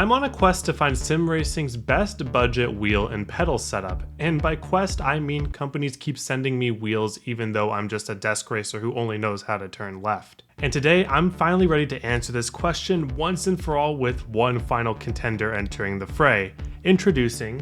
I'm on a quest to find sim racing's best budget wheel and pedal setup, and by quest I mean companies keep sending me wheels even though I'm just a desk racer who only knows how to turn left. And today I'm finally ready to answer this question once and for all with one final contender entering the fray. Introducing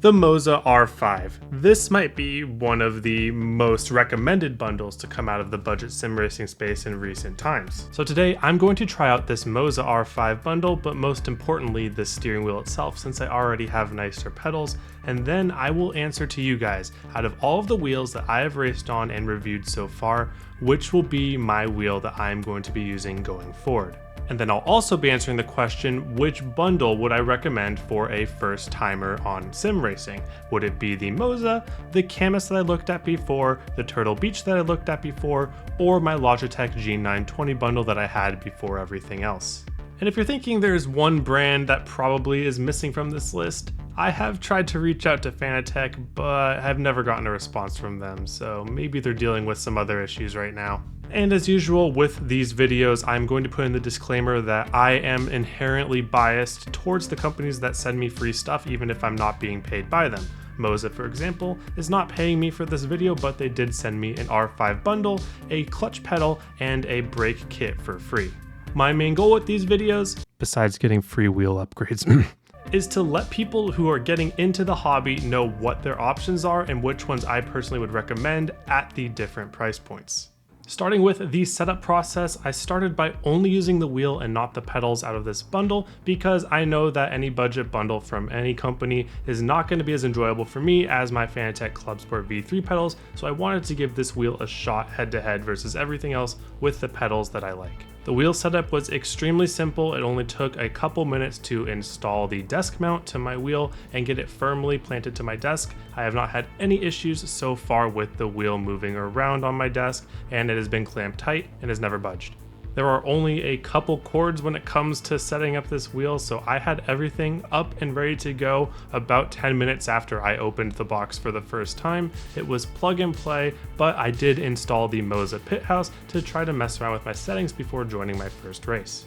the Moza R5. This might be one of the most recommended bundles to come out of the budget sim racing space in recent times. So today I'm going to try out this Moza R5 bundle, but most importantly the steering wheel itself, since I already have nicer pedals, and then I will answer to you guys, out of all of the wheels that I have raced on and reviewed so far, which will be my wheel that I'm going to be using going forward. And then I'll also be answering the question, which bundle would I recommend for a first timer on sim racing? Would it be the Moza, the Camus that I looked at before, the Turtle Beach that I looked at before, or my Logitech G920 bundle that I had before everything else? And if you're thinking there's one brand that probably is missing from this list, I have tried to reach out to Fanatec, but I've never gotten a response from them, so maybe they're dealing with some other issues right now. And as usual with these videos, I'm going to put in the disclaimer that I am inherently biased towards the companies that send me free stuff even if I'm not being paid by them. Moza, for example, is not paying me for this video, but they did send me an R5 bundle, a clutch pedal, and a brake kit for free. My main goal with these videos, besides getting free wheel upgrades, is to let people who are getting into the hobby know what their options are and which ones I personally would recommend at the different price points. Starting with the setup process, I started by only using the wheel and not the pedals out of this bundle because I know that any budget bundle from any company is not going to be as enjoyable for me as my Fanatec Club Sport V3 pedals, so I wanted to give this wheel a shot head to head versus everything else with the pedals that I like. The wheel setup was extremely simple. It only took a couple minutes to install the desk mount to my wheel and get it firmly planted to my desk. I have not had any issues so far with the wheel moving around on my desk, and it has been clamped tight and has never budged. There are only a couple cords when it comes to setting up this wheel, so I had everything up and ready to go about 10 minutes after I opened the box for the first time. It was plug and play, but I did install the Moza Pit House to try to mess around with my settings before joining my first race.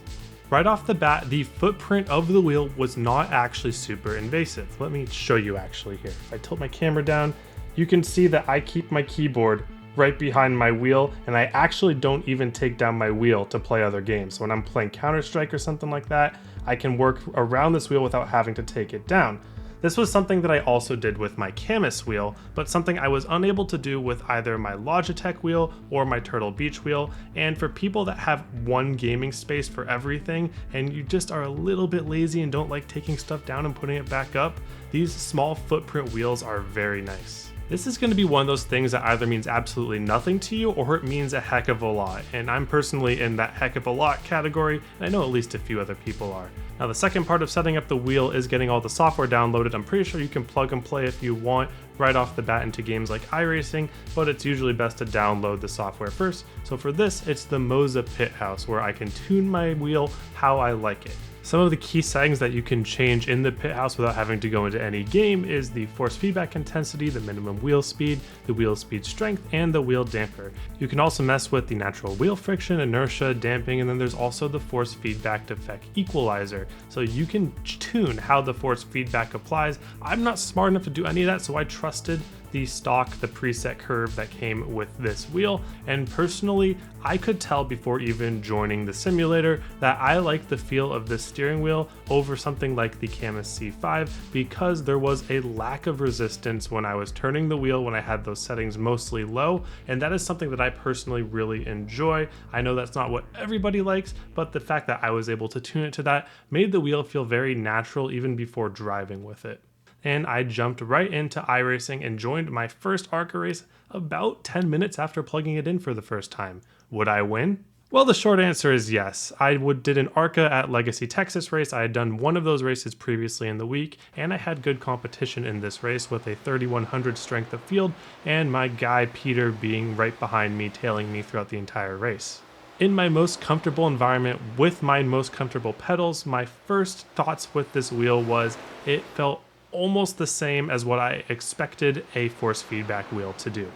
Right off the bat, the footprint of the wheel was not actually super invasive. Let me show you actually here. If I tilt my camera down, you can see that I keep my keyboard right behind my wheel, and I actually don't even take down my wheel to play other games. So when I'm playing Counter-Strike or something like that, I can work around this wheel without having to take it down. This was something that I also did with my Camus wheel, but something I was unable to do with either my Logitech wheel or my Turtle Beach wheel. And for people that have one gaming space for everything, and you just are a little bit lazy and don't like taking stuff down and putting it back up, these small footprint wheels are very nice. This is going to be one of those things that either means absolutely nothing to you or it means a heck of a lot, and I'm personally in that heck of a lot category, and I know at least a few other people are. Now the second part of setting up the wheel is getting all the software downloaded. I'm pretty sure you can plug and play if you want right off the bat into games like iRacing, but it's usually best to download the software first. So for this, it's the Moza Pit House, where I can tune my wheel how I like it. Some of the key settings that you can change in the Pit House without having to go into any game is the force feedback intensity, the minimum wheel speed, the wheel speed strength, and the wheel damper. You can also mess with the natural wheel friction, inertia, damping, and then there's also the force feedback effect equalizer. So you can tune how the force feedback applies. I'm not smart enough to do any of that, so I trusted the preset curve that came with this wheel, and personally I could tell before even joining the simulator that I like the feel of this steering wheel over something like the Camus C5 because there was a lack of resistance when I was turning the wheel when I had those settings mostly low, and that is something that I personally really enjoy. I know that's not what everybody likes, but the fact that I was able to tune it to that made the wheel feel very natural even before driving with it. And I jumped right into iRacing and joined my first ARCA race about 10 minutes after plugging it in for the first time. Would I win? Well, the short answer is yes. I did an ARCA at Legacy Texas race. I had done one of those races previously in the week, and I had good competition in this race with a 3100 strength of field, and my guy Peter being right behind me, tailing me throughout the entire race. In my most comfortable environment with my most comfortable pedals, my first thoughts with this wheel was it felt almost the same as what I expected a force feedback wheel to do.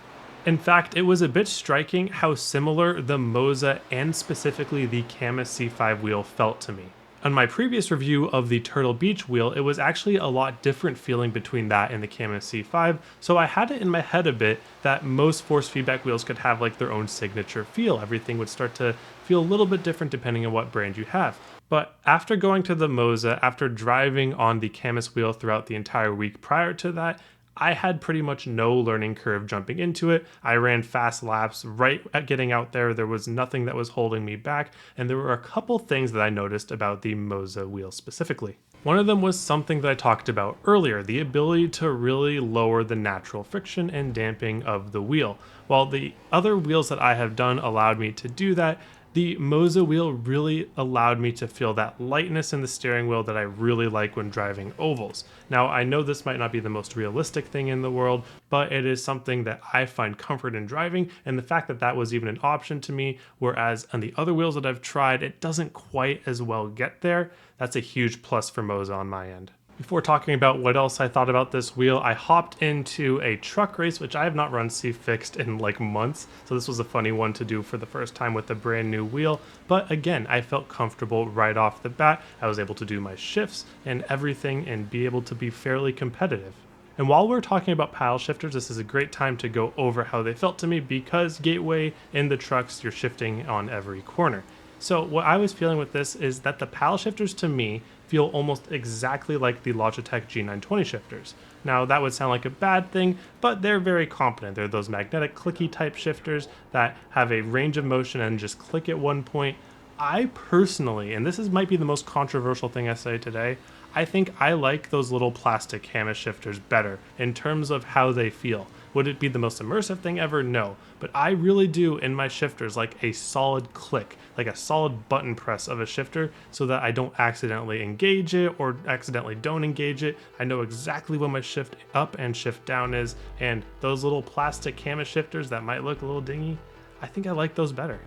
In fact, it was a bit striking how similar the Moza and specifically the Camus C5 wheel felt to me. On my previous review of the Turtle Beach wheel, it was actually a lot different feeling between that and the Cama C5, so I had it in my head a bit that most force feedback wheels could have like their own signature feel. Everything would start to feel a little bit different depending on what brand you have. But after going to the Moza, after driving on the Camus wheel throughout the entire week prior to that, I had pretty much no learning curve jumping into it. I ran fast laps right at getting out there. There was nothing that was holding me back, and there were a couple things that I noticed about the Moza wheel specifically. One of them was something that I talked about earlier, the ability to really lower the natural friction and damping of the wheel. While the other wheels that I have done allowed me to do that, the Moza wheel really allowed me to feel that lightness in the steering wheel that I really like when driving ovals. Now, I know this might not be the most realistic thing in the world, but it is something that I find comfort in driving, and the fact that that was even an option to me, whereas on the other wheels that I've tried, it doesn't quite as well get there. That's a huge plus for Moza on my end. Before talking about what else I thought about this wheel, I hopped into a truck race, which I have not run C-Fixed in like months, so this was a funny one to do for the first time with a brand new wheel. But again, I felt comfortable right off the bat. I was able to do my shifts and everything and be able to be fairly competitive. And while we're talking about paddle shifters, this is a great time to go over how they felt to me, because Gateway in the trucks, you're shifting on every corner. So what I was feeling with this is that the paddle shifters to me feel almost exactly like the Logitech G920 shifters. Now that would sound like a bad thing, but they're very competent. They're those magnetic clicky type shifters that have a range of motion and just click at one point. I personally, and might be the most controversial thing I say today, I think I like those little plastic hammer shifters better in terms of how they feel. Would it be the most immersive thing ever? No. But I really do in my shifters like a solid click, like a solid button press of a shifter, so that I don't accidentally engage it or accidentally don't engage it. I know exactly when my shift up and shift down is, and those little plastic hammer shifters that might look a little dingy, I think I like those better.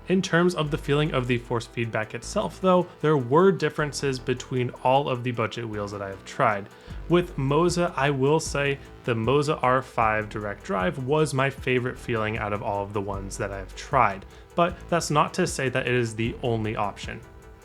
In terms of the feeling of the force feedback itself though, there were differences between all of the budget wheels that I have tried. With Moza, I will say the Moza R5 direct drive was my favorite feeling out of all of the ones that I have tried, but that's not to say that it is the only option.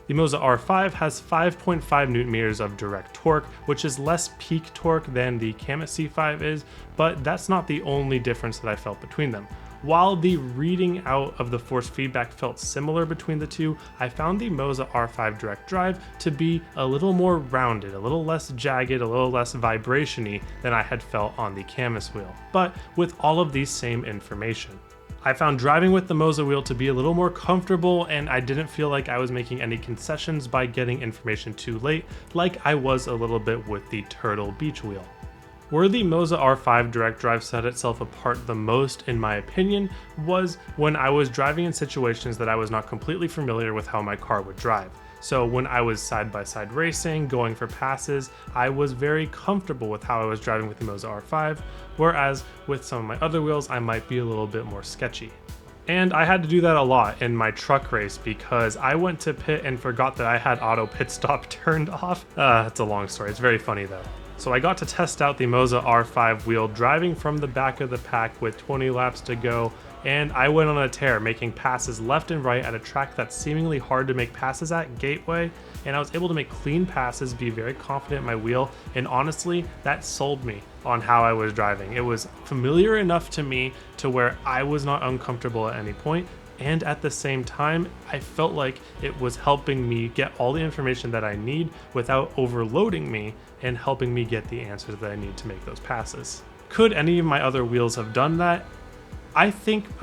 The Moza R5 has 5.5 Newton meters of direct torque, which is less peak torque than the Cama C5 is, but that's not the only difference that I felt between them. While the reading out of the force feedback felt similar between the two, I found the Moza R5 direct drive to be a little more rounded, a little less jagged, a little less vibration-y than I had felt on the Camus wheel, but with all of these same information. I found driving with the Moza wheel to be a little more comfortable, and I didn't feel like I was making any concessions by getting information too late, like I was a little bit with the Turtle Beach wheel. Where the Moza R5 direct drive set itself apart the most, in my opinion, was when I was driving in situations that I was not completely familiar with how my car would drive. So when I was side-by-side racing, going for passes, I was very comfortable with how I was driving with the Moza R5, whereas with some of my other wheels, I might be a little bit more sketchy. And I had to do that a lot in my truck race because I went to pit and forgot that I had auto pit stop turned off. It's a long story, it's very funny though. So I got to test out the Moza R5 wheel driving from the back of the pack with 20 laps to go, and I went on a tear making passes left and right at a track that's seemingly hard to make passes at, Gateway, and I was able to make clean passes, be very confident in my wheel, and honestly, that sold me on how I was driving. It was familiar enough to me to where I was not uncomfortable at any point, and at the same time, I felt like it was helping me get all the information that I need without overloading me and helping me get the answers that I need to make those passes. Could any of my other wheels have done that? I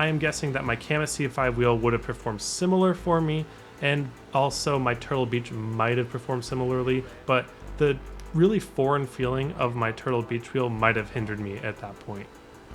am guessing that my Cama C5 wheel would have performed similar for me, and also my Turtle Beach might have performed similarly, but the really foreign feeling of my Turtle Beach wheel might have hindered me at that point.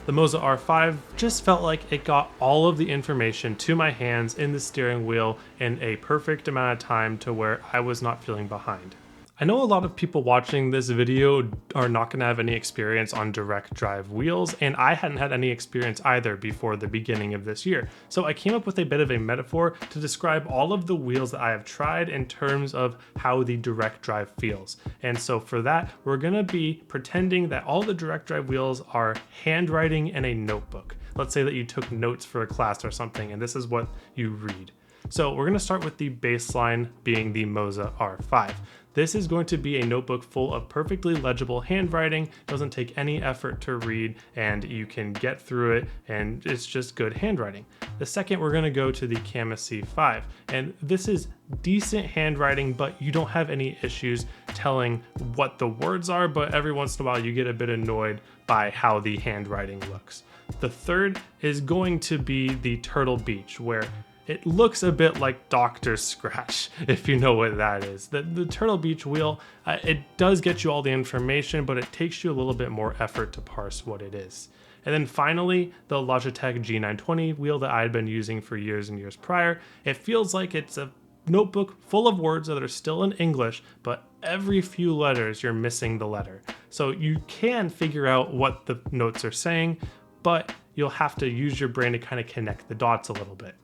The Moza R5 just felt like it got all of the information to my hands in the steering wheel in a perfect amount of time to where I was not feeling behind. I know a lot of people watching this video are not going to have any experience on direct drive wheels, and I hadn't had any experience either before the beginning of this year. So I came up with a bit of a metaphor to describe all of the wheels that I have tried in terms of how the direct drive feels. And so for that, we're going to be pretending that all the direct drive wheels are handwriting in a notebook. Let's say that you took notes for a class or something, and this is what you read. So we're going to start with the baseline being the Moza R5. This is going to be a notebook full of perfectly legible handwriting, doesn't take any effort to read, and you can get through it, and it's just good handwriting. The second, we're going to go to the Kama C5, and this is decent handwriting, but you don't have any issues telling what the words are, but every once in a while you get a bit annoyed by how the handwriting looks. The third is going to be the Turtle Beach, where it looks a bit like Dr. Scratch, if you know what that is. The Turtle Beach wheel, it does get you all the information, but it takes you a little bit more effort to parse what it is. And then finally, the Logitech G920 wheel that I had been using for years and years prior. It feels like it's a notebook full of words that are still in English, but every few letters you're missing the letter. So you can figure out what the notes are saying, but you'll have to use your brain to kind of connect the dots a little bit.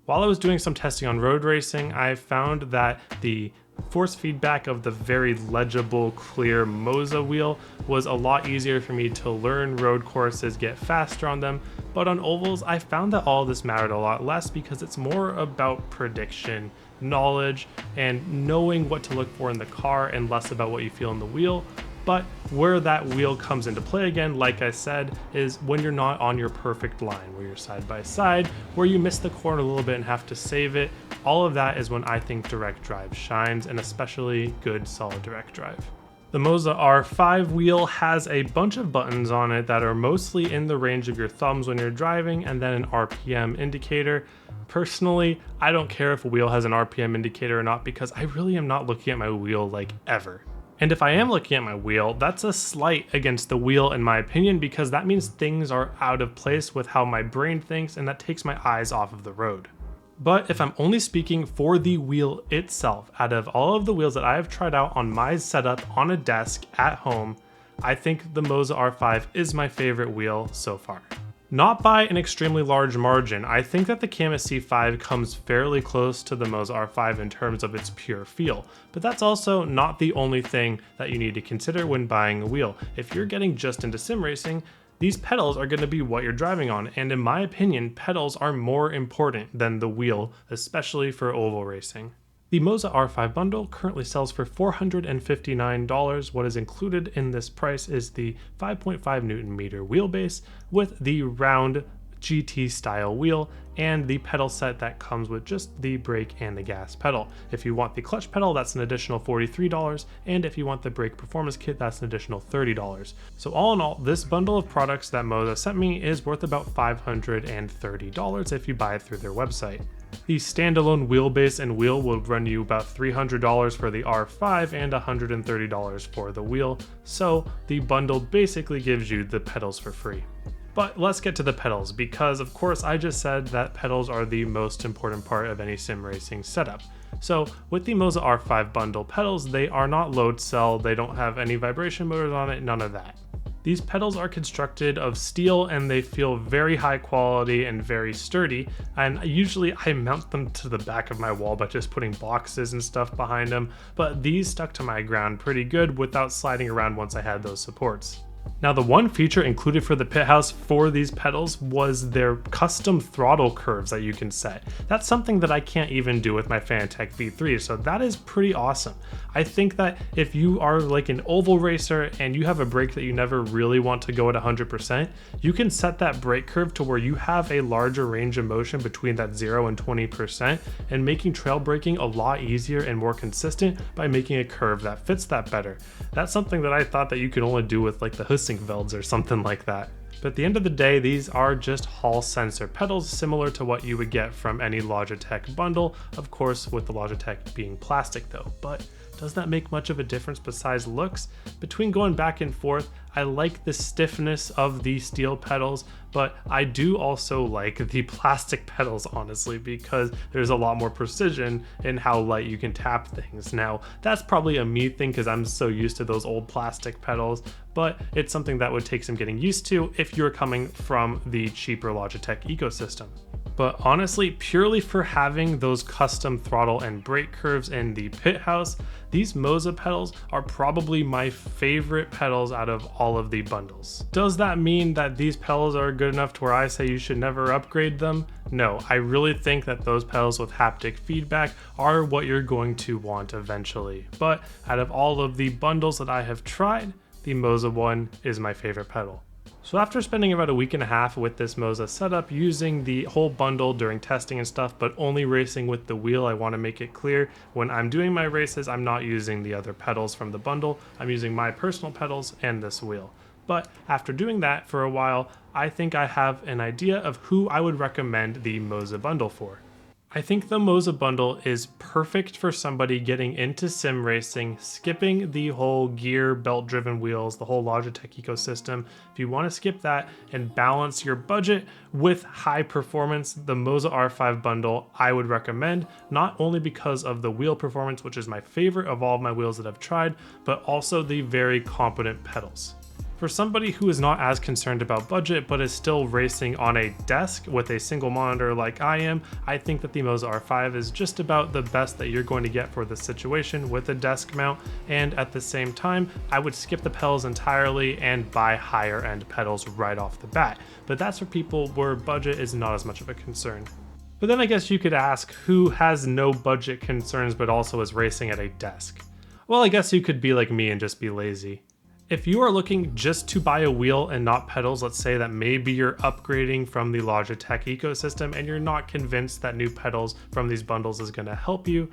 While I was doing some testing on road racing, I found that the force feedback of the very legible, clear Moza wheel was a lot easier for me to learn road courses, get faster on them, but on ovals, I found that all this mattered a lot less because it's more about prediction, knowledge, and knowing what to look for in the car and less about what you feel in the wheel. But where that wheel comes into play again, like I said, is when you're not on your perfect line, where you're side by side, where you miss the corner a little bit and have to save it. All of that is when I think direct drive shines, and especially good solid direct drive. The Moza R5 wheel has a bunch of buttons on it that are mostly in the range of your thumbs when you're driving, and then an RPM indicator. Personally, I don't care if a wheel has an RPM indicator or not because I really am not looking at my wheel like ever. And if I am looking at my wheel, that's a slight against the wheel in my opinion, because that means things are out of place with how my brain thinks, and that takes my eyes off of the road. But if I'm only speaking for the wheel itself, out of all of the wheels that I have tried out on my setup on a desk at home, I think the Moza R5 is my favorite wheel so far. Not by an extremely large margin. I think that the Kama C5 comes fairly close to the Moza R5 in terms of its pure feel, but that's also not the only thing that you need to consider when buying a wheel. If you're getting just into sim racing, these pedals are going to be what you're driving on, and in my opinion, pedals are more important than the wheel, especially for oval racing. The Moza R5 bundle currently sells for $459. What is included in this price is the 5.5 Newton meter wheelbase with the round GT style wheel and the pedal set that comes with just the brake and the gas pedal. If you want the clutch pedal, that's an additional $43, and if you want the brake performance kit, that's an additional $30. So all in all, this bundle of products that Moza sent me is worth about $530 if you buy it through their website. The standalone wheelbase and wheel will run you about $300 for the R5 and $130 for the wheel, so the bundle basically gives you the pedals for free. But let's get to the pedals, because of course I just said that pedals are the most important part of any sim racing setup. So with the Moza R5 bundle pedals, they are not load cell, they don't have any vibration motors on it, none of that. These pedals are constructed of steel and they feel very high quality and very sturdy, and usually I mount them to the back of my wall by just putting boxes and stuff behind them, but these stuck to my ground pretty good without sliding around once I had those supports. Now, the one feature included for the pit house for these pedals was their custom throttle curves that you can set. That's something that I can't even do with my Fanatec V3, so that is pretty awesome. I think that if you are like an oval racer and you have a brake that you never really want to go at 100%, you can set that brake curve to where you have a larger range of motion between that 0 and 20%, and making trail braking a lot easier and more consistent by making a curve that fits that better. That's something that I thought that you could only do with like the Hussingvelds or something like that. But at the end of the day, these are just Hall sensor pedals, similar to what you would get from any Logitech bundle, of course with the Logitech being plastic though. But does that make much of a difference besides looks? Between going back and forth, I like the stiffness of the steel pedals, but I do also like the plastic pedals, honestly, because there's a lot more precision in how light you can tap things. Now, that's probably a me thing because I'm so used to those old plastic pedals, but it's something that would take some getting used to if you're coming from the cheaper Logitech ecosystem. But honestly, purely for having those custom throttle and brake curves in the pit house, these Moza pedals are probably my favorite pedals out of all of the bundles. Does that mean that these pedals are good enough to where I say you should never upgrade them? No, I really think that those pedals with haptic feedback are what you're going to want eventually. But out of all of the bundles that I have tried, the Moza one is my favorite pedal. So after spending about a week and a half with this Moza setup, using the whole bundle during testing and stuff, but only racing with the wheel, I want to make it clear when I'm doing my races, I'm not using the other pedals from the bundle. I'm using my personal pedals and this wheel. But after doing that for a while, I think I have an idea of who I would recommend the Moza bundle for. I think the Moza bundle is perfect for somebody getting into sim racing, skipping the whole gear, belt-driven wheels, the whole Logitech ecosystem. If you want to skip that and balance your budget with high performance, the Moza R5 bundle I would recommend, not only because of the wheel performance, which is my favorite of all of my wheels that I've tried, but also the very competent pedals. For somebody who is not as concerned about budget but is still racing on a desk with a single monitor like I am, I think that the Moza R5 is just about the best that you're going to get for this situation with a desk mount, and at the same time, I would skip the pedals entirely and buy higher end pedals right off the bat. But that's for people where budget is not as much of a concern. But then I guess you could ask who has no budget concerns but also is racing at a desk. Well, I guess you could be like me and just be lazy. If you are looking just to buy a wheel and not pedals, let's say that maybe you're upgrading from the Logitech ecosystem and you're not convinced that new pedals from these bundles is going to help you,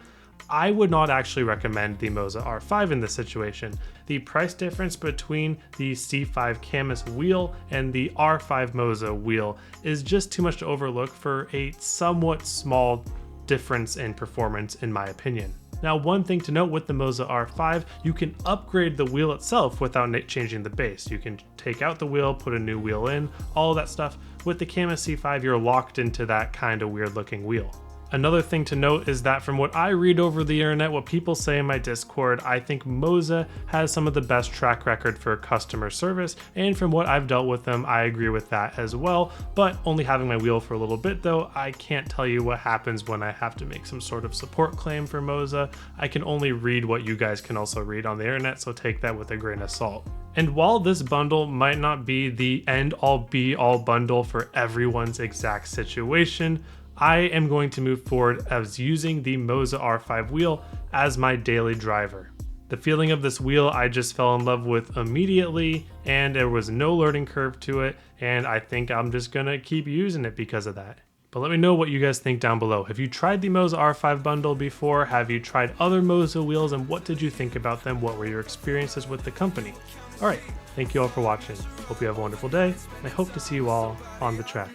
I would not actually recommend the Moza R5 in this situation. The price difference between the C5 Camus wheel and the R5 Moza wheel is just too much to overlook for a somewhat small difference in performance, in my opinion. Now, one thing to note with the Moza R5, you can upgrade the wheel itself without changing the base. You can take out the wheel, put a new wheel in, all of that stuff. With the Camus C5, you're locked into that kind of weird looking wheel. Another thing to note is that from what I read over the internet, what people say in my Discord, I think Moza has some of the best track record for customer service, and from what I've dealt with them, I agree with that as well. But only having my wheel for a little bit though, I can't tell you what happens when I have to make some sort of support claim for Moza. I can only read what you guys can also read on the internet, so take that with a grain of salt. And while this bundle might not be the end-all be-all bundle for everyone's exact situation, I am going to move forward as using the Moza R5 wheel as my daily driver. The feeling of this wheel I just fell in love with immediately, and there was no learning curve to it, and I think I'm just gonna keep using it because of that. But let me know what you guys think down below. Have you tried the Moza R5 bundle before? Have you tried other Moza wheels, and what did you think about them? What were your experiences with the company? Alright, thank you all for watching. Hope you have a wonderful day, and I hope to see you all on the track.